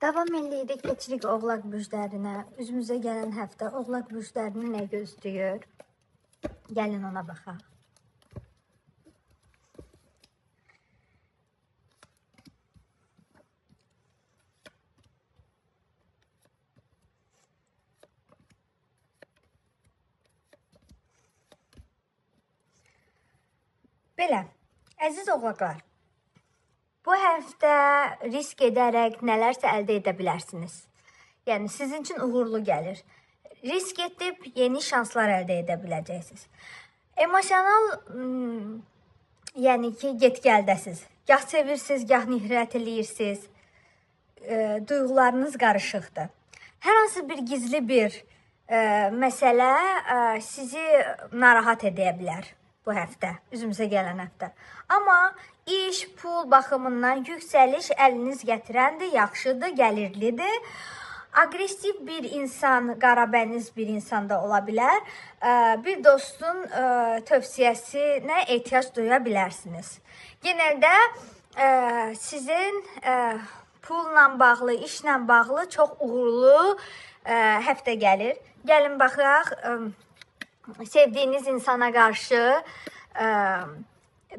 Davam eləyirik, keçirik Oğlaq bürclərinə. Üzümüzə gələn həftə Oğlaq bürclərini nə gözləyir? Gəlin ona baxaq. Belə, əziz Oğlaqlar, bu həftə risk edərək nələrsə əldə edə bilərsiniz. Yəni, sizin üçün uğurlu gəlir. Risk edib yeni şanslar əldə edə biləcəksiniz. Emosional, yəni ki, get-gəldəsiz. Gah sevirsiniz, gah nifrət eləyirsiniz. Duyğularınız qarışıqdır. Hər hansı bir gizli bir məsələ sizi narahat edə bilər bu həftə, üzümüzə gələn həftə. Amma iş, pul baxımından yüksəliş əliniz gətirəndir, yaxşıdır, gəlirlidir. Aqressiv bir insan, qarabəniz bir insan da ola bilər. Bir dostun tövsiyəsinə ehtiyac duya bilərsiniz. Genəldə sizin pulla bağlı, işlə bağlı çox uğurlu həftə gəlir. Gəlin baxaq, sevdiyiniz insana qarşı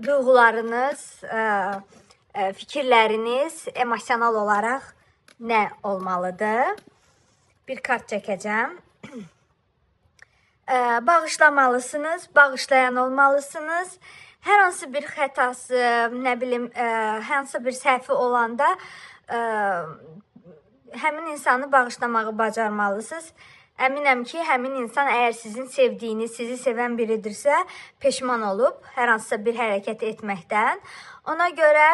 duyğularınız, fikirləriniz emosional olaraq nə olmalıdır? Bir kart çəkəcəm. Bağışlamalısınız, bağışlayan olmalısınız. Hər hansı bir xətası, nə bilim, hər hansı bir səhvi olanda həmin insanı bağışlamağı bacarmalısınız. Əminəm ki, həmin insan əgər sizin sevdiyiniz, sizi sevən biridirsə, peşman olub hər hansısa bir hərəkət etməkdən. Ona görə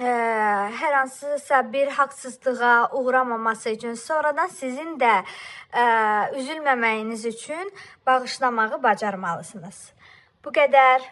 hər hansısa bir haqsızlığa uğramaması üçün, sonradan sizin də üzülməməyiniz üçün bağışlamağı bacarmalısınız. Bu qədər.